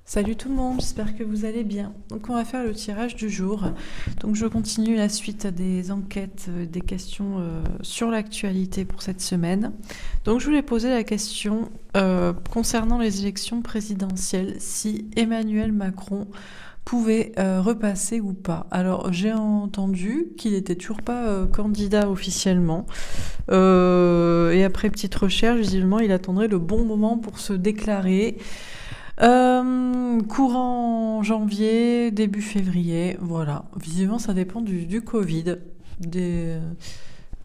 Salut tout le monde, j'espère que vous allez bien. Donc on va faire le tirage du jour. Donc je continue la suite des enquêtes, des questions sur l'actualité pour cette semaine. Donc je voulais poser la question concernant les élections présidentielles, si Emmanuel Macron pouvait repasser ou pas. Alors j'ai entendu qu'il n'était toujours pas candidat officiellement. Et après petite recherche, visiblement il attendrait le bon moment pour se déclarer. Courant janvier, début février, voilà. Visiblement, ça dépend du Covid, de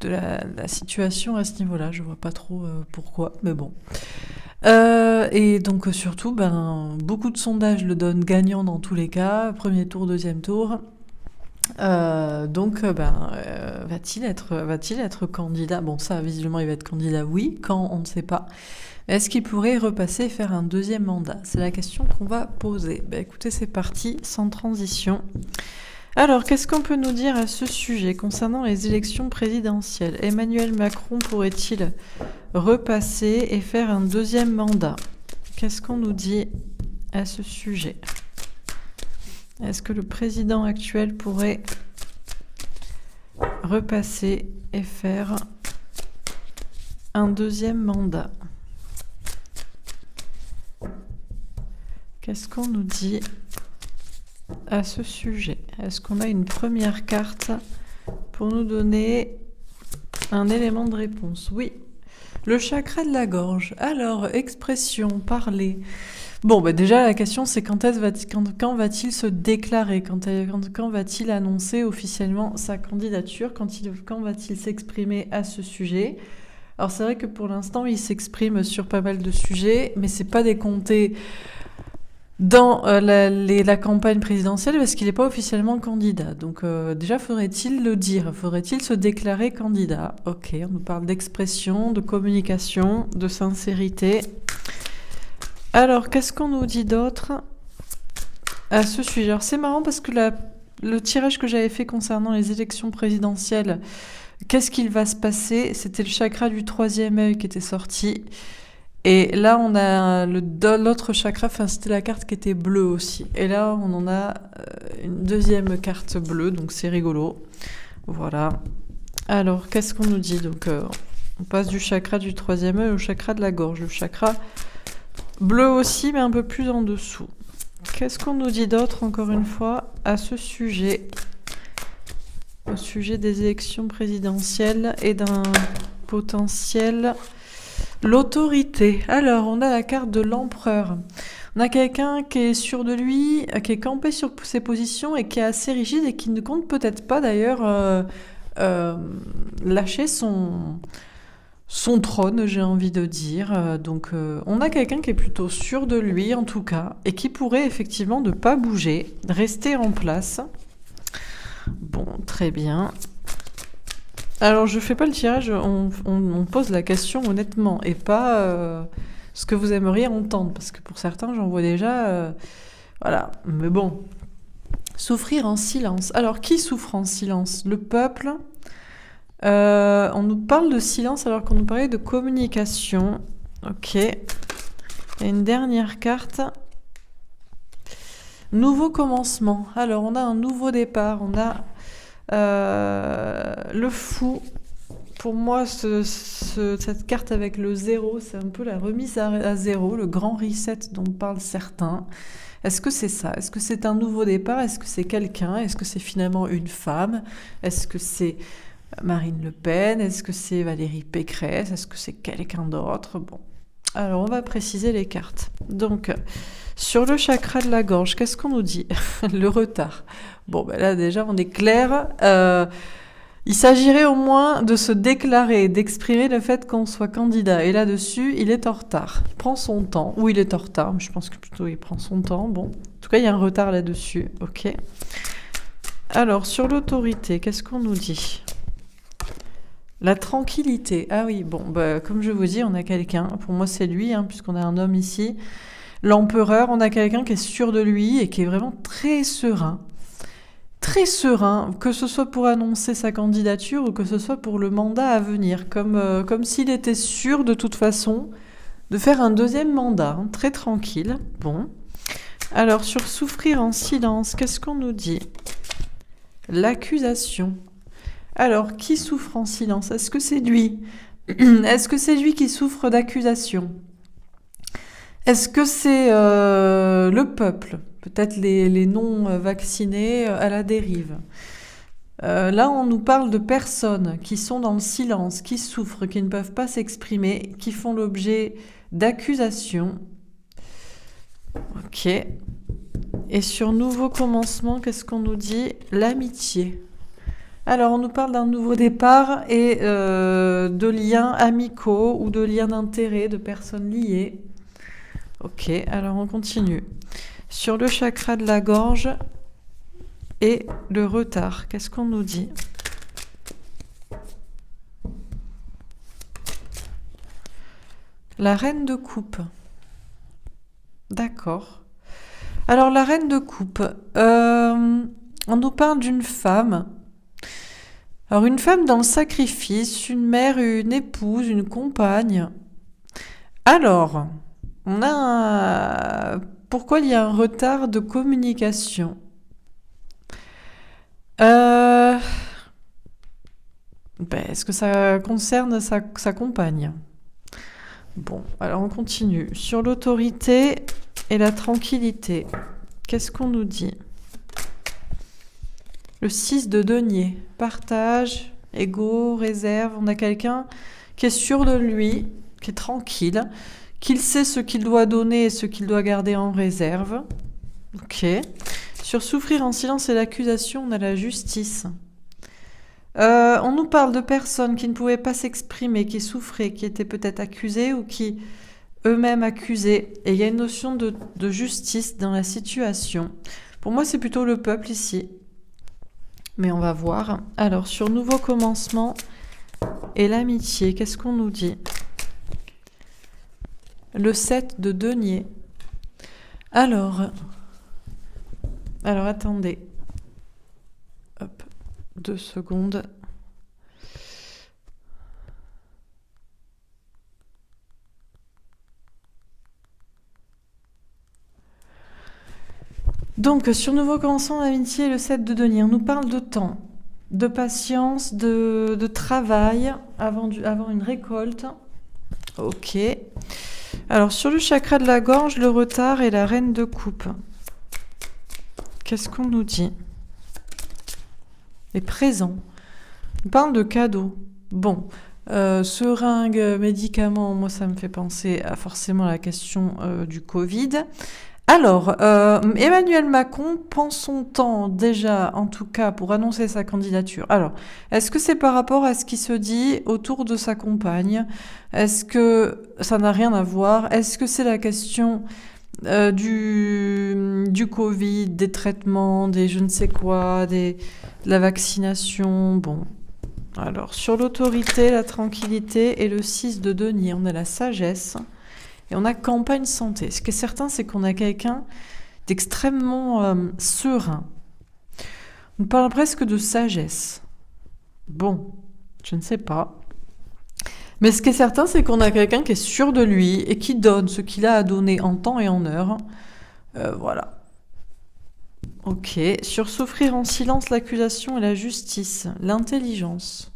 la situation à ce niveau-là. Je vois pas trop pourquoi, mais bon. Et donc surtout, beaucoup de sondages le donnent gagnant dans tous les cas, premier tour, deuxième tour. Va-t-il être candidat? Bon, ça, visiblement, il va être candidat, oui. Quand, on ne sait pas. Est-ce qu'il pourrait repasser et faire un deuxième mandat? C'est la question qu'on va poser. Écoutez, c'est parti, sans transition. Alors, qu'est-ce qu'on peut nous dire à ce sujet concernant les élections présidentielles? Emmanuel Macron pourrait-il repasser et faire un deuxième mandat? Qu'est-ce qu'on nous dit à ce sujet? Est-ce que le président actuel pourrait repasser et faire un deuxième mandat? Qu'est-ce qu'on nous dit à ce sujet? Est-ce qu'on a une première carte pour nous donner un élément de réponse? Oui. Le chakra de la gorge. Alors, expression, parler. Bon, déjà, la question, c'est quand va-t-il se déclarer? Quand va-t-il annoncer officiellement sa candidature? Quand va-t-il s'exprimer à ce sujet? Alors, c'est vrai que pour l'instant, il s'exprime sur pas mal de sujets, mais c'est pas décompté dans la campagne présidentielle parce qu'il n'est pas officiellement candidat. Donc déjà, faudrait-il le dire? Faudrait-il se déclarer candidat? Ok, on nous parle d'expression, de communication, de sincérité. Alors, qu'est-ce qu'on nous dit d'autre à ce sujet? Alors, c'est marrant parce que le tirage que j'avais fait concernant les élections présidentielles, qu'est-ce qu'il va se passer? C'était le chakra du troisième œil qui était sorti. Et là, on a l'autre chakra, c'était la carte qui était bleue aussi. Et là, on en a une deuxième carte bleue, donc c'est rigolo. Voilà. Alors, qu'est-ce qu'on nous dit? Donc, on passe du chakra du troisième œil au chakra de la gorge. Le chakra bleu aussi, mais un peu plus en dessous. Qu'est-ce qu'on nous dit d'autre, encore une fois, à ce sujet? Au sujet des élections présidentielles et d'un potentiel... L'autorité. Alors, on a la carte de l'empereur. On a quelqu'un qui est sûr de lui, qui est campé sur ses positions et qui est assez rigide et qui ne compte peut-être pas d'ailleurs lâcher son trône, j'ai envie de dire. Donc, on a quelqu'un qui est plutôt sûr de lui, en tout cas, et qui pourrait effectivement ne pas bouger, rester en place. Bon, très bien. Alors, je fais pas le tirage, on pose la question honnêtement et pas ce que vous aimeriez entendre, parce que pour certains, j'en vois déjà... voilà, mais bon. Souffrir en silence. Alors, qui souffre en silence? Le peuple. On nous parle de silence alors qu'on nous parlait de communication. Ok. Il y a une dernière carte. Nouveau commencement. Alors, on a un nouveau départ, on a... le fou, pour moi, cette carte avec le zéro, c'est un peu la remise à zéro, le grand reset dont parlent certains. Est-ce que c'est ça? Est-ce que c'est un nouveau départ? Est-ce que c'est quelqu'un? Est-ce que c'est finalement une femme? Est-ce que c'est Marine Le Pen? Est-ce que c'est Valérie Pécresse? Est-ce que c'est quelqu'un d'autre? Bon, alors on va préciser les cartes. Donc, sur le chakra de la gorge, qu'est-ce qu'on nous dit? Le retard. Bon, là déjà, on est clair. Il s'agirait au moins de se déclarer, d'exprimer le fait qu'on soit candidat. Et là-dessus, il est en retard. Il prend son temps. Ou il est en retard, mais je pense que plutôt il prend son temps. Bon, en tout cas, il y a un retard là-dessus. Ok. Alors, sur l'autorité, qu'est-ce qu'on nous dit? La tranquillité. Ah oui, bon, comme je vous dis, on a quelqu'un. Pour moi, c'est lui, puisqu'on a un homme ici. L'empereur, on a quelqu'un qui est sûr de lui et qui est vraiment très serein. Très serein, que ce soit pour annoncer sa candidature ou que ce soit pour le mandat à venir. Comme s'il était sûr, de toute façon, de faire un deuxième mandat. Très tranquille. Bon. Alors, sur souffrir en silence, qu'est-ce qu'on nous dit? L'accusation. Alors, qui souffre en silence? Est-ce que c'est lui? Est-ce que c'est lui qui souffre d'accusation? Est-ce que c'est le peuple? Peut-être les non-vaccinés à la dérive. Là, on nous parle de personnes qui sont dans le silence, qui souffrent, qui ne peuvent pas s'exprimer, qui font l'objet d'accusations. Ok. Et sur nouveau commencement, qu'est-ce qu'on nous dit? L'amitié. Alors, on nous parle d'un nouveau départ et de liens amicaux ou de liens d'intérêt, de personnes liées. Ok, alors on continue. Sur le chakra de la gorge et le retard, qu'est-ce qu'on nous dit? La reine de coupe. D'accord. Alors, la reine de coupe, on nous parle d'une femme. Alors, une femme dans le sacrifice, une mère, une épouse, une compagne. Alors, pourquoi il y a un retard de communication? Est-ce que ça concerne sa compagne? Bon, alors on continue. Sur l'autorité et la tranquillité, qu'est-ce qu'on nous dit? Le 6 de denier, partage, ego, réserve. On a quelqu'un qui est sûr de lui, qui est tranquille, qu'il sait ce qu'il doit donner et ce qu'il doit garder en réserve. Ok. Sur souffrir en silence et l'accusation, on a la justice. On nous parle de personnes qui ne pouvaient pas s'exprimer, qui souffraient, qui étaient peut-être accusées ou qui eux-mêmes accusaient. Et il y a une notion de justice dans la situation. Pour moi, c'est plutôt le peuple ici. Mais on va voir. Alors, sur nouveau commencement et l'amitié, qu'est-ce qu'on nous dit? Le 7 de denier. Alors, attendez. Hop, 2 secondes. Donc, sur nouveau commencement d'amitié, le 7 de denier, on nous parle de temps, de patience, de travail avant une récolte. Ok. Alors, sur le chakra de la gorge, le retard et la reine de coupe. Qu'est-ce qu'on nous dit? Les présents. On parle de cadeaux. Bon, seringues, médicaments, moi ça me fait penser à forcément la question du Covid. Alors, Emmanuel Macron prend son temps déjà, en tout cas, pour annoncer sa candidature. Alors, est-ce que c'est par rapport à ce qui se dit autour de sa compagne? Est-ce que ça n'a rien à voir? Est-ce que c'est la question du Covid, des traitements, des je ne sais quoi, de la vaccination? Bon. Alors, sur l'autorité, la tranquillité et le 6 de denier, on a la sagesse. Et on a campagne santé. Ce qui est certain, c'est qu'on a quelqu'un d'extrêmement serein. On parle presque de sagesse. Bon, je ne sais pas. Mais ce qui est certain, c'est qu'on a quelqu'un qui est sûr de lui et qui donne ce qu'il a à donner en temps et en heure. Voilà. Ok. Sur souffrir en silence, l'accusation et la justice, l'intelligence.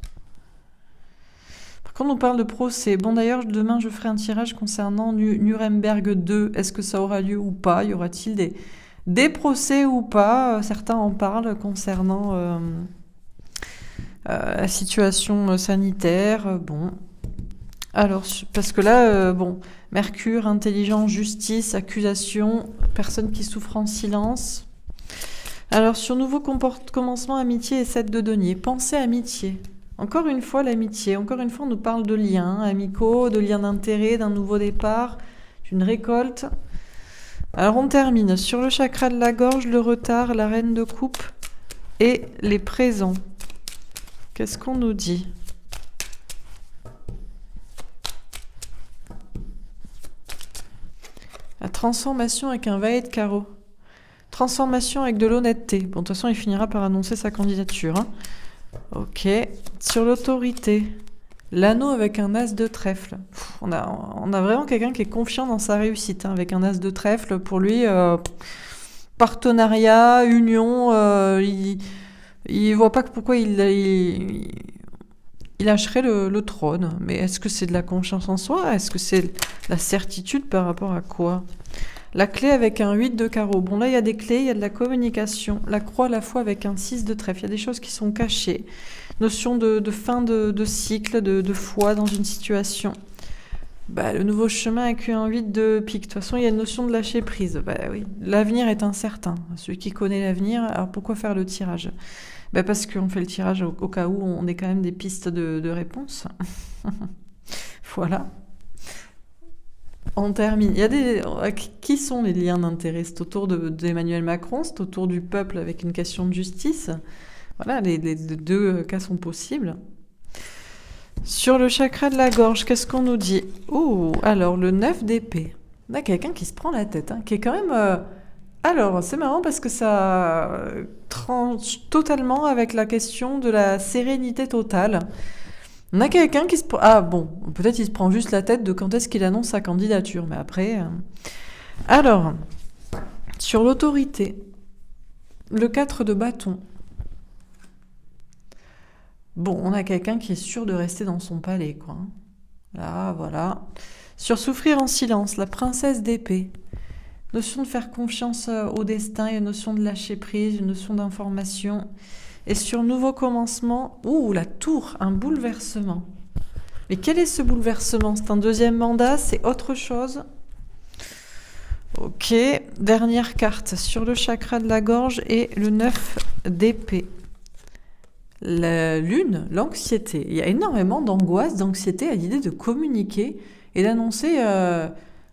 Quand on parle de procès, bon d'ailleurs demain je ferai un tirage concernant Nuremberg 2, est-ce que ça aura lieu ou pas? Y aura-t-il des procès ou pas? Certains en parlent concernant la situation sanitaire, bon. Alors, parce que là, bon, Mercure, intelligence, justice, accusation, personne qui souffre en silence. Alors, sur nouveau commencement, amitié et 7 de denier, pensée amitié. Encore une fois, l'amitié. Encore une fois, on nous parle de liens amicaux, de liens d'intérêt, d'un nouveau départ, d'une récolte. Alors, on termine sur le chakra de la gorge, le retard, la reine de coupe et les présents. Qu'est-ce qu'on nous dit? La transformation avec un valet de carreau. Transformation avec de l'honnêteté. Bon, de toute façon, il finira par annoncer sa candidature. Hein. Ok. Sur l'autorité, L'anneau avec un as de trèfle. On a vraiment quelqu'un qui est confiant dans sa réussite, hein, avec un as de trèfle. Pour lui, partenariat, union, il voit pas pourquoi il lâcherait le trône. Mais est-ce que c'est de la confiance en soi? Est-ce que c'est la certitude par rapport à quoi? La clé avec un 8 de carreau. Bon, là, il y a des clés, il y a de la communication. La croix à la fois avec un 6 de trèfle. Il y a des choses qui sont cachées. Notion de fin de cycle, de foi dans une situation. Bah, le nouveau chemin avec un 8 de pique. De toute façon, il y a une notion de lâcher prise. Bah oui, l'avenir est incertain. Celui qui connaît l'avenir, alors pourquoi faire le tirage? Bah parce qu'on fait le tirage au cas où on ait quand même des pistes de réponse. Voilà. On termine. Il y a qui sont les liens d'intérêt? C'est autour d'Emmanuel Macron, c'est autour du peuple avec une question de justice. Voilà, les deux cas sont possibles. Sur le chakra de la gorge, qu'est-ce qu'on nous dit? Oh, alors le 9 d'épée. On a quelqu'un qui se prend la tête, hein, qui est quand même... Alors, c'est marrant parce que ça tranche totalement avec la question de la sérénité totale. On a quelqu'un qui se prend... Ah bon, peut-être il se prend juste la tête de quand est-ce qu'il annonce sa candidature, mais après... Alors, sur l'autorité, le 4 de bâton. Bon, on a quelqu'un qui est sûr de rester dans son palais, quoi. Là, voilà. Sur souffrir en silence, la princesse d'épée. Notion de faire confiance au destin, il y a une notion de lâcher prise, une notion d'information. Et sur nouveau commencement, la tour, un bouleversement. Mais quel est ce bouleversement? C'est un deuxième mandat, c'est autre chose? Ok, dernière carte sur le chakra de la gorge et le 9 d'épée. La lune, l'anxiété. Il y a énormément d'angoisse, d'anxiété à l'idée de communiquer et d'annoncer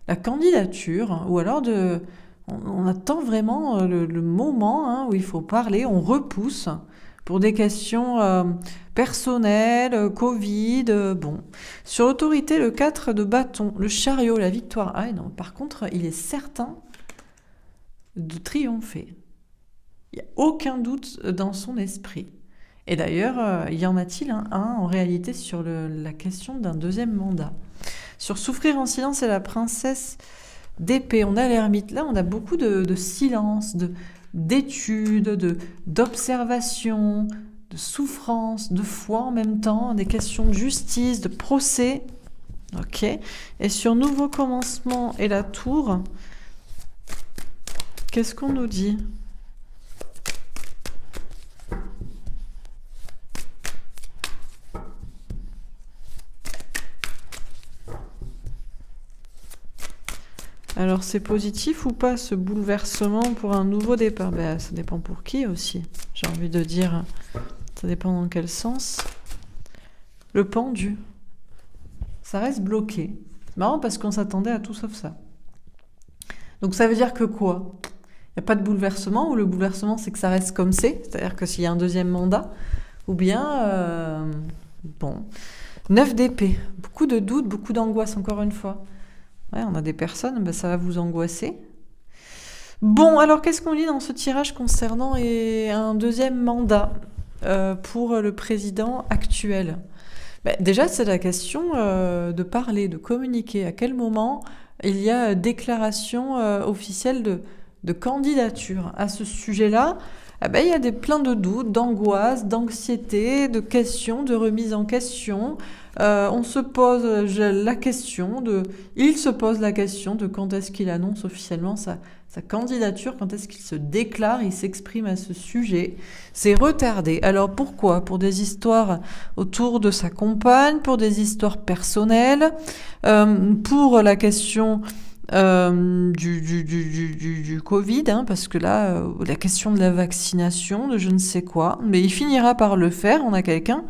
la candidature, ou alors on attend vraiment le moment, hein, où il faut parler, on repousse pour des questions personnelles, Covid, bon. Sur l'autorité, le 4 de bâton, le chariot, la victoire. Ah non, par contre, il est certain de triompher. Il n'y a aucun doute dans son esprit. Et d'ailleurs, y en a-t-il un en réalité sur la question d'un deuxième mandat? Sur souffrir en silence et la princesse d'épée, on a l'ermite. Là, on a beaucoup de silence, d'études, d'observation, de souffrance, de foi en même temps, des questions de justice, de procès. Ok. Et sur nouveau commencement et la tour, qu'est-ce qu'on nous dit? Alors c'est positif ou pas ce bouleversement pour un nouveau départ? Ça dépend pour qui aussi, j'ai envie de dire. Ça dépend dans quel sens. Le pendu. Ça reste bloqué. C'est marrant parce qu'on s'attendait à tout sauf ça. Donc ça veut dire que quoi? Il n'y a pas de bouleversement, ou le bouleversement c'est que ça reste comme c'est-à-dire que s'il y a un deuxième mandat, ou bien... bon. 9 d'épée. Beaucoup de doutes, beaucoup d'angoisse encore une fois. Ouais, on a des personnes, ça va vous angoisser. Bon, alors qu'est-ce qu'on lit dans ce tirage concernant un deuxième mandat pour le président actuel? Déjà, c'est la question de parler, de communiquer. À quel moment il y a déclaration officielle de candidature à ce sujet-là? Il y a plein de doutes, d'angoisse, d'anxiété, de questions, de remise en question. On se pose la question il se pose la question de quand est-ce qu'il annonce officiellement sa candidature, quand est-ce qu'il se déclare, il s'exprime à ce sujet. C'est retardé. Alors pourquoi? Pour des histoires autour de sa compagne, pour des histoires personnelles, pour la question du Covid, hein, parce que là, la question de la vaccination, de je ne sais quoi, mais il finira par le faire. On a quelqu'un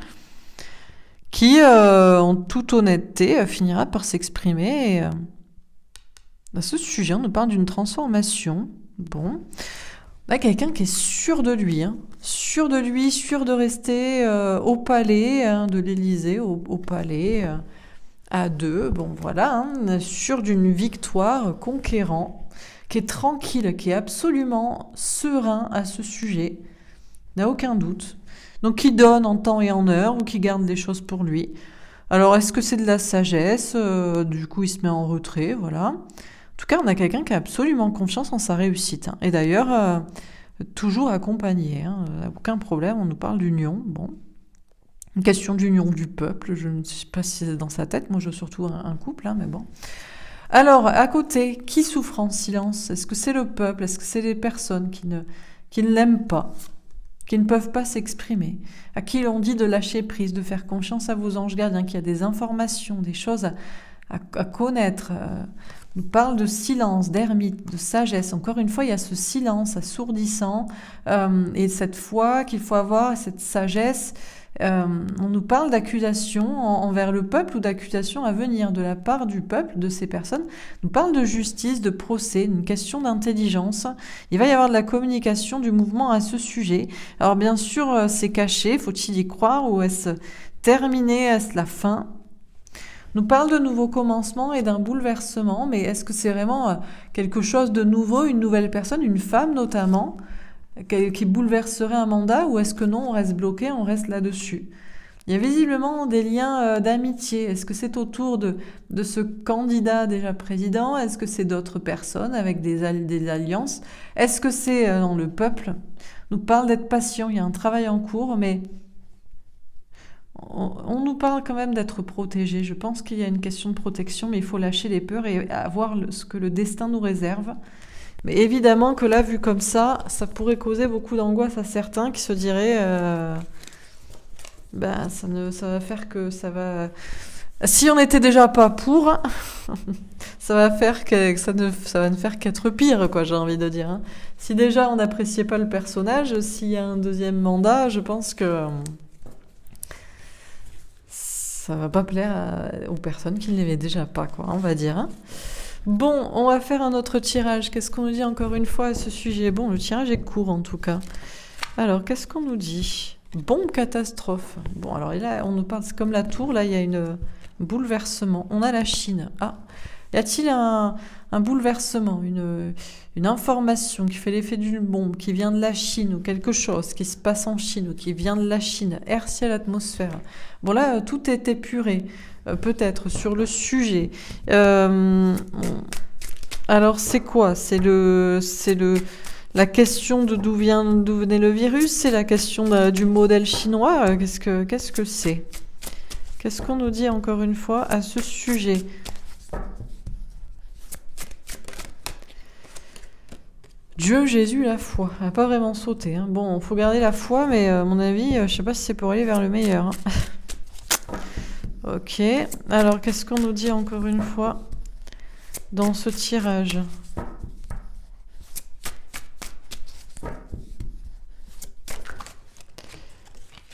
qui, en toute honnêteté, finira par s'exprimer. À ce sujet, on nous parle d'une transformation. Bon, on a quelqu'un qui est sûr de lui, hein, sûr de rester au palais, hein, de l'Élysée, au palais, à deux. Bon, voilà, hein, sûr d'une victoire, conquérant, qui est tranquille, qui est absolument serein à ce sujet, n'a aucun doute. Donc, qui donne en temps et en heure, ou qui garde les choses pour lui. Alors, est-ce que c'est de la sagesse? Du coup, il se met en retrait, voilà. En tout cas, on a quelqu'un qui a absolument confiance en sa réussite, hein. Et d'ailleurs, toujours accompagné, hein, aucun problème, on nous parle d'union, bon. Une question d'union du peuple, je ne sais pas si c'est dans sa tête, moi je veux surtout un couple, hein, mais bon. Alors, à côté, qui souffre en silence? Est-ce que c'est le peuple? Est-ce que c'est les personnes qui ne l'aiment pas, qui ne peuvent pas s'exprimer, à qui l'on dit de lâcher prise, de faire confiance à vos anges gardiens, qu'il y a des informations, des choses à connaître? On nous parle de silence, d'ermite, de sagesse. Encore une fois, il y a ce silence assourdissant et cette foi qu'il faut avoir, cette sagesse. On nous parle d'accusation envers le peuple ou d'accusation à venir de la part du peuple, de ces personnes. On nous parle de justice, de procès, une question d'intelligence. Il va y avoir de la communication du mouvement à ce sujet. Alors bien sûr, c'est caché, faut-il y croire ou est-ce terminé, est-ce la fin? On nous parle de nouveaux commencements et d'un bouleversement, mais est-ce que c'est vraiment quelque chose de nouveau, une nouvelle personne, une femme notamment, qui bouleverserait un mandat, ou est-ce que non, on reste bloqué, on reste là-dessus? Il y a visiblement des liens d'amitié. Est-ce que c'est autour de ce candidat déjà président? Est-ce que c'est d'autres personnes avec des alliances? Est-ce que c'est dans le peuple? On nous parle d'être patient, il y a un travail en cours, mais on nous parle quand même d'être protégé. Je pense qu'il y a une question de protection, mais il faut lâcher les peurs et voir ce que le destin nous réserve. Mais évidemment que là, vu comme ça pourrait causer beaucoup d'angoisse à certains qui se diraient ben, ça va faire que ça va... Si on n'était déjà pas pour, ça va ne faire qu'être pire, quoi, j'ai envie de dire, hein. Si déjà on n'appréciait pas le personnage, s'il y a un deuxième mandat, je pense que ça va pas plaire aux personnes qui ne l'aimaient déjà pas, quoi, on va dire, hein. Bon, on va faire un autre tirage. Qu'est-ce qu'on nous dit encore une fois à ce sujet? Bon, le tirage est court en tout cas. Alors, qu'est-ce qu'on nous dit? Bombe catastrophe. Bon, alors là, on nous parle, c'est comme la tour, là, il y a un bouleversement. On a la Chine. Ah, y a-t-il un bouleversement, une information qui fait l'effet d'une bombe, qui vient de la Chine, ou quelque chose qui se passe en Chine, ou qui vient de la Chine, air, ciel, atmosphère? Bon, là, tout est épuré. Peut-être sur le sujet. Alors c'est quoi? C'est la question de d'où venait le virus? C'est la question du modèle chinois? Qu'est-ce que c'est? Qu'est-ce qu'on nous dit encore une fois à ce sujet? Dieu, Jésus, la foi. Elle n'a pas vraiment sauté, hein. Bon, il faut garder la foi, mais à mon avis, je ne sais pas si c'est pour aller vers le meilleur, hein. Ok, alors qu'est-ce qu'on nous dit encore une fois dans ce tirage?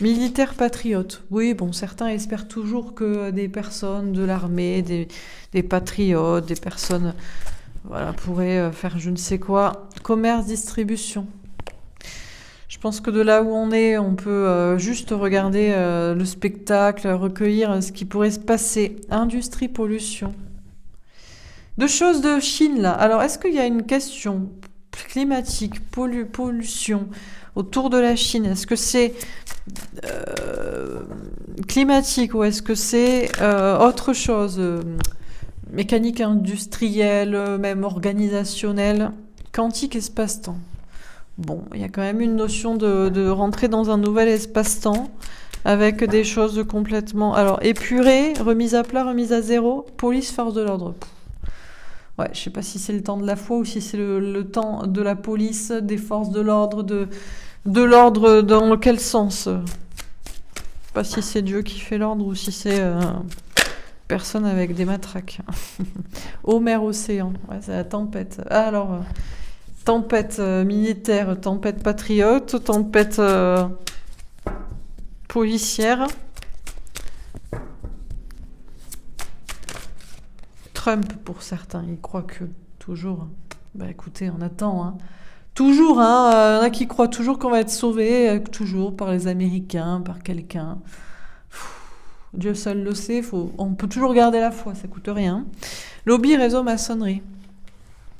Militaire patriote. Oui, bon, certains espèrent toujours que des personnes de l'armée, des patriotes, des personnes, voilà, pourraient faire je ne sais quoi. Commerce, distribution. Je pense que de là où on est, on peut juste regarder le spectacle, recueillir ce qui pourrait se passer. Industrie, pollution. Deux choses de Chine, là. Alors, est-ce qu'il y a une question climatique, pollution autour de la Chine? Est-ce que c'est climatique ou est-ce que c'est autre chose? Mécanique industrielle, même organisationnelle, quantique, espace-temps. Bon, il y a quand même une notion de rentrer dans un nouvel espace-temps avec des choses complètement... Alors, épurées, remise à plat, remise à zéro, police, force de l'ordre. Ouais, je sais pas si c'est le temps de la foi ou si c'est le temps de la police, des forces de l'ordre, de l'ordre dans quel sens? Je sais pas si c'est Dieu qui fait l'ordre ou si c'est personne avec des matraques. Eau, mer, océan. Ouais, c'est la tempête. Ah, alors... tempête militaire, tempête patriote, tempête policière. Trump pour certains, ils croient que toujours. Bah écoutez, on attend, hein. Toujours, hein. Il y en a qui croient toujours qu'on va être sauvé, toujours par les Américains, par quelqu'un. Dieu seul le sait. On peut toujours garder la foi, ça coûte rien. Lobby, réseau, maçonnerie.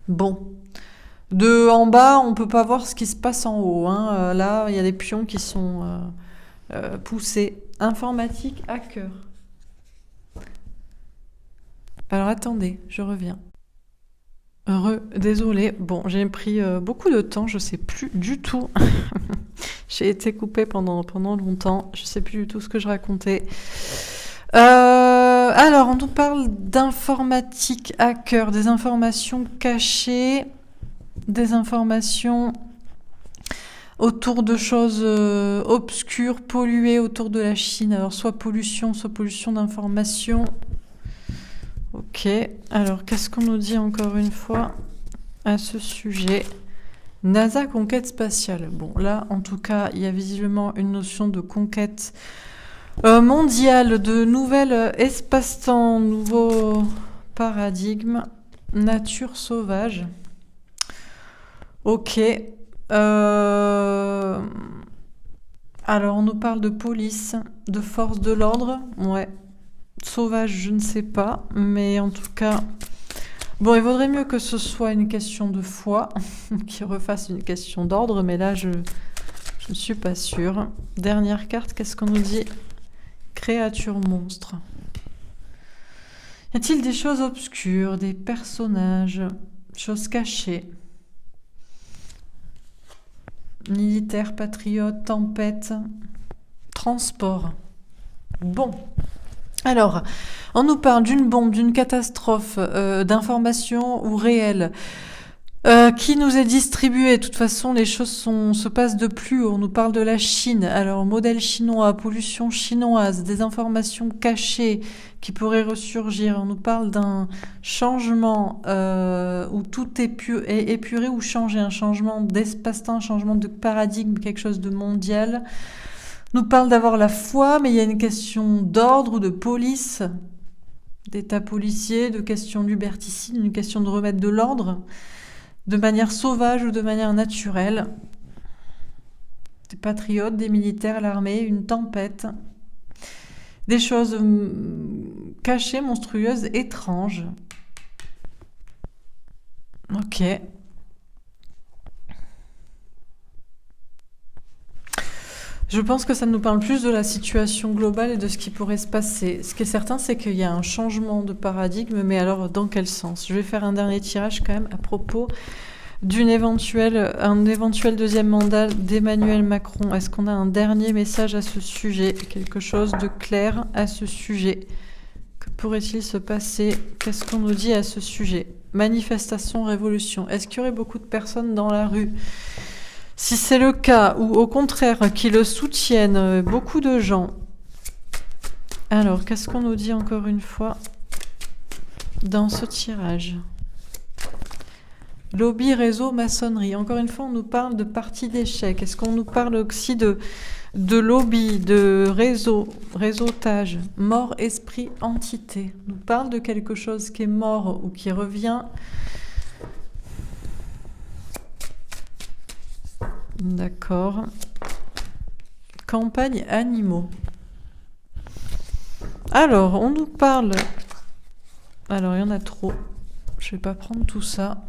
Bon. De en bas, on peut pas voir ce qui se passe en haut, hein. Là, il y a des pions qui sont poussés. Informatique, hacker. Alors attendez, je reviens. Désolée. Bon, j'ai pris beaucoup de temps, je sais plus du tout. J'ai été coupée pendant longtemps, je sais plus du tout ce que je racontais. Alors, on nous parle d'informatique hacker, des informations cachées, des informations autour de choses obscures, polluées autour de la Chine. Alors, soit pollution d'informations. Ok, alors qu'est-ce qu'on nous dit encore une fois à ce sujet? NASA conquête spatiale. Bon, là, en tout cas, il y a visiblement une notion de conquête mondiale, de nouvel espace-temps, nouveau paradigme, nature sauvage. Ok. Alors, on nous parle de police, de force de l'ordre. Ouais. Sauvage, je ne sais pas, mais en tout cas, bon, il vaudrait mieux que ce soit une question de foi qui refasse une question d'ordre, mais là, je ne suis pas sûre. Dernière carte, qu'est-ce qu'on nous dit? Créature monstre. Y a-t-il des choses obscures, des personnages, choses cachées? Militaire, patriote, tempête, transport. Bon. Alors, on nous parle d'une bombe, d'une catastrophe, d'informations ou réelles, qui nous est distribuée. De toute façon, les choses se passent de plus haut. On nous parle de la Chine. Alors, modèle chinois, pollution chinoise, des informations cachées qui pourraient ressurgir. On nous parle d'un changement où tout est épuré ou changé, un changement d'espace-temps, un changement de paradigme, quelque chose de mondial. Nous parle d'avoir la foi, mais il y a une question d'ordre ou de police, d'état policier, de question liberticide, une question de remettre de l'ordre, de manière sauvage ou de manière naturelle. Des patriotes, des militaires, l'armée, une tempête. Des choses cachées, monstrueuses, étranges. Ok. Je pense que ça nous parle plus de la situation globale et de ce qui pourrait se passer. Ce qui est certain, c'est qu'il y a un changement de paradigme, mais alors dans quel sens? Je vais faire un dernier tirage quand même à propos un éventuel deuxième mandat d'Emmanuel Macron. Est-ce qu'on a un dernier message à ce sujet? Quelque chose de clair à ce sujet? Que pourrait-il se passer? Qu'est-ce qu'on nous dit à ce sujet? Manifestation, révolution. Est-ce qu'il y aurait beaucoup de personnes dans la rue? Si c'est le cas, ou au contraire, qui le soutiennent, beaucoup de gens. Alors, qu'est-ce qu'on nous dit encore une fois dans ce tirage? Lobby, réseau, maçonnerie. Encore une fois, on nous parle de partie d'échec. Est-ce qu'on nous parle aussi de lobby, de réseau, réseautage, mort, esprit, entité? On nous parle de quelque chose qui est mort ou qui revient. D'accord. Campagne animaux. Alors, on nous parle... Alors, il y en a trop. Je ne vais pas prendre tout ça.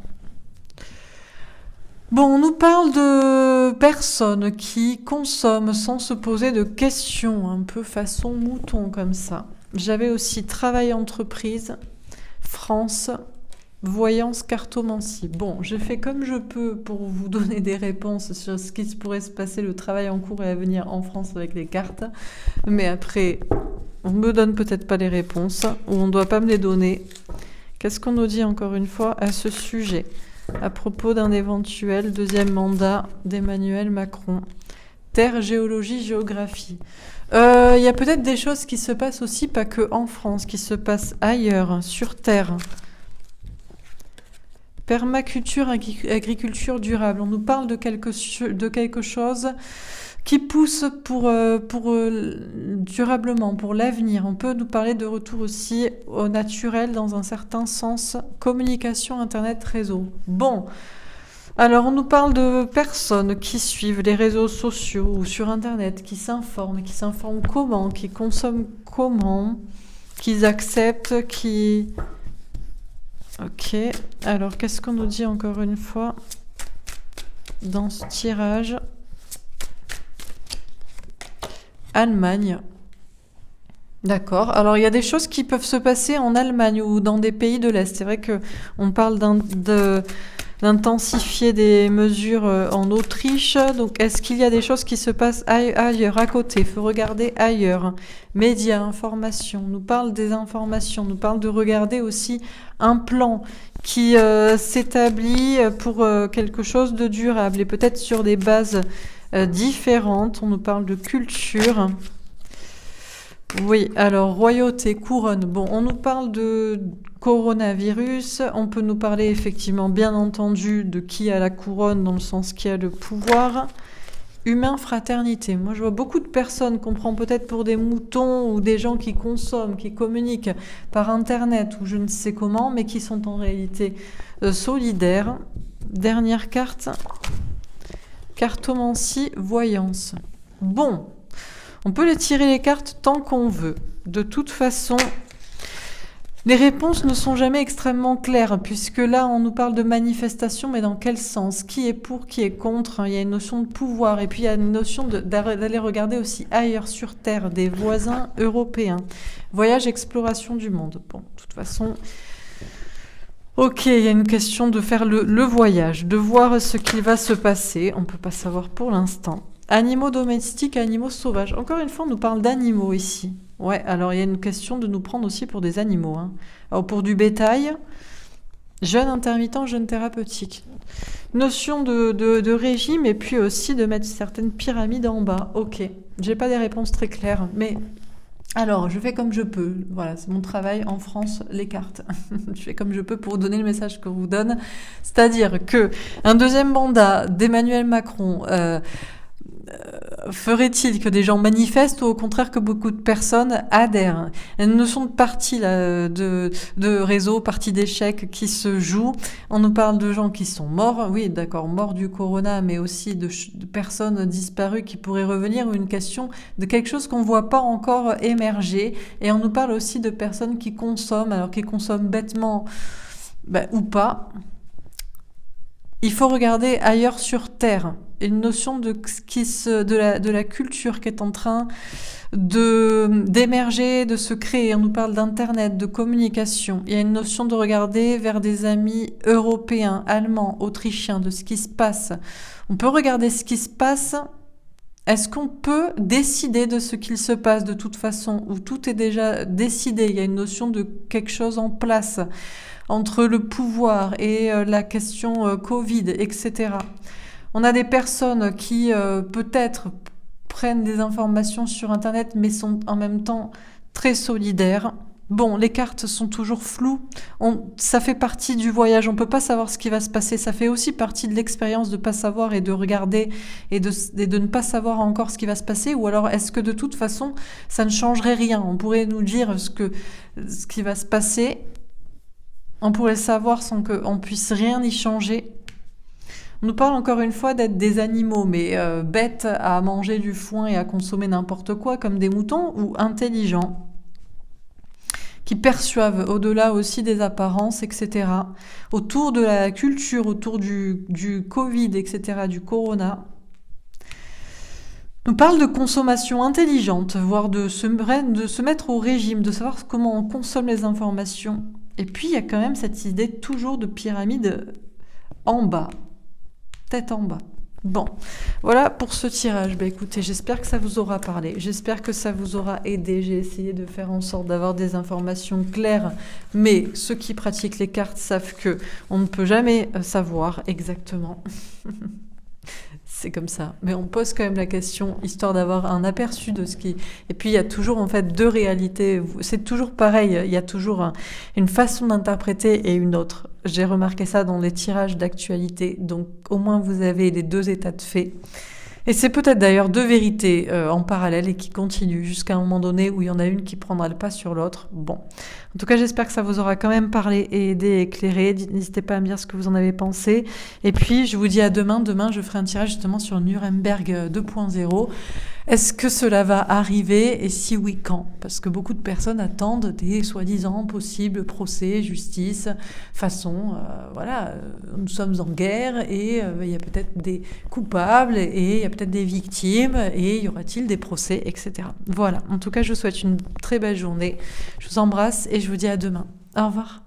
Bon, on nous parle de personnes qui consomment sans se poser de questions, un peu façon mouton comme ça. J'avais aussi travail entreprise, France... Voyance, cartomancie. Bon, je fais comme je peux pour vous donner des réponses sur ce qui pourrait se passer, le travail en cours et à venir en France avec les cartes. Mais après, on me donne peut-être pas les réponses ou on ne doit pas me les donner. Qu'est-ce qu'on nous dit encore une fois à ce sujet à propos d'un éventuel deuxième mandat d'Emmanuel Macron? Terre, géologie, géographie. Il y a peut-être des choses qui se passent aussi, pas que en France, qui se passent ailleurs, sur Terre. Permaculture, agriculture durable. On nous parle de quelque chose qui pousse pour durablement, pour l'avenir. On peut nous parler de retour aussi au naturel dans un certain sens. Communication, Internet, réseau. Bon, alors on nous parle de personnes qui suivent les réseaux sociaux ou sur Internet, qui s'informent comment, qui consomment comment, qui acceptent, qui... Ok, alors qu'est-ce qu'on nous dit encore une fois dans ce tirage? Allemagne. D'accord. Alors, il y a des choses qui peuvent se passer en Allemagne ou dans des pays de l'Est. C'est vrai que on parle d'intensifier des mesures en Autriche. Donc, est-ce qu'il y a des choses qui se passent ailleurs, à côté? Il faut regarder ailleurs. Médias, informations, nous parle des informations, nous parle de regarder aussi un plan qui s'établit pour quelque chose de durable et peut-être sur des bases différentes. On nous parle de culture. Oui, alors royauté, couronne. Bon, on nous parle de coronavirus. On peut nous parler effectivement, bien entendu, de qui a la couronne dans le sens qui a le pouvoir. Humain, fraternité. Moi, je vois beaucoup de personnes qu'on prend peut-être pour des moutons ou des gens qui consomment, qui communiquent par Internet ou je ne sais comment, mais qui sont en réalité solidaires. Dernière carte. Cartomancie, voyance. Bon. On peut les tirer les cartes tant qu'on veut. De toute façon, les réponses ne sont jamais extrêmement claires, puisque là, on nous parle de manifestation, mais dans quel sens? Qui est pour, qui est contre? Il y a une notion de pouvoir, et puis il y a une notion d'aller regarder aussi ailleurs sur Terre, des voisins européens. Voyage, exploration du monde. Bon, de toute façon... Ok, il y a une question de faire le voyage, de voir ce qui va se passer. On ne peut pas savoir pour l'instant. Animaux domestiques, animaux sauvages. Encore une fois, on nous parle d'animaux ici. Ouais, alors il y a une question de nous prendre aussi pour des animaux. Alors pour du bétail, jeûne intermittent, jeûne thérapeutique. Notion de régime et puis aussi de mettre certaines pyramides en bas. Ok, j'ai pas des réponses très claires, mais... Alors, je fais comme je peux. Voilà, c'est mon travail en France, les cartes. Je fais comme je peux pour donner le message que vous donne. C'est-à-dire que un deuxième mandat d'Emmanuel Macron ferait-il que des gens manifestent ou au contraire que beaucoup de personnes adhèrent? Il y a une notion de parti là, de réseau, parti d'échec qui se joue. On nous parle de gens qui sont morts, oui d'accord, morts du corona, mais aussi de personnes disparues qui pourraient revenir, ou une question de quelque chose qu'on ne voit pas encore émerger. Et on nous parle aussi de personnes qui consomment, alors qui consomment bêtement ou pas. Il faut regarder ailleurs sur Terre. Une notion de la culture qui est en train d'émerger, de se créer. On nous parle d'Internet, de communication. Il y a une notion de regarder vers des amis européens, allemands, autrichiens, de ce qui se passe. On peut regarder ce qui se passe. Est-ce qu'on peut décider de ce qu'il se passe de toute façon, où tout est déjà décidé? Il y a une notion de quelque chose en place entre le pouvoir et la question Covid, etc. On a des personnes qui peut-être prennent des informations sur Internet, mais sont en même temps très solidaires. Bon, les cartes sont toujours floues. Ça fait partie du voyage. On ne peut pas savoir ce qui va se passer. Ça fait aussi partie de l'expérience de ne pas savoir et de regarder et de ne pas savoir encore ce qui va se passer. Ou alors, est-ce que de toute façon, ça ne changerait rien? On pourrait nous dire ce qui va se passer. On pourrait le savoir sans qu'on puisse rien y changer. On nous parle encore une fois d'être des animaux, mais bêtes à manger du foin et à consommer n'importe quoi comme des moutons, ou intelligents, qui perçoivent au-delà aussi des apparences, etc. Autour de la culture, autour du Covid, etc., du corona. On parle de consommation intelligente, voire de se mettre au régime, de savoir comment on consomme les informations. Et puis il y a quand même cette idée toujours de pyramide en bas. Tête en bas. Bon, voilà pour ce tirage. Écoutez, j'espère que ça vous aura parlé. J'espère que ça vous aura aidé. J'ai essayé de faire en sorte d'avoir des informations claires. Mais ceux qui pratiquent les cartes savent que on ne peut jamais savoir exactement. C'est comme ça. Mais on pose quand même la question, histoire d'avoir un aperçu de ce qui... Et puis, il y a toujours, en fait, deux réalités. C'est toujours pareil. Il y a toujours une façon d'interpréter et une autre. J'ai remarqué ça dans les tirages d'actualité. Donc, au moins, vous avez les deux états de fait. Et c'est peut-être d'ailleurs deux vérités en parallèle et qui continuent jusqu'à un moment donné où il y en a une qui prendra le pas sur l'autre. Bon. En tout cas, j'espère que ça vous aura quand même parlé et aidé, éclairé. N'hésitez pas à me dire ce que vous en avez pensé. Et puis, je vous dis à demain. Demain, je ferai un tirage justement sur Nuremberg 2.0. Est-ce que cela va arriver et si oui, quand? Parce que beaucoup de personnes attendent des soi-disant possibles procès, justice, façon, voilà, nous sommes en guerre et il y a peut-être des coupables et il y a peut-être des victimes et y aura-t-il des procès, etc. Voilà, en tout cas, je vous souhaite une très belle journée. Je vous embrasse et je vous dis à demain. Au revoir.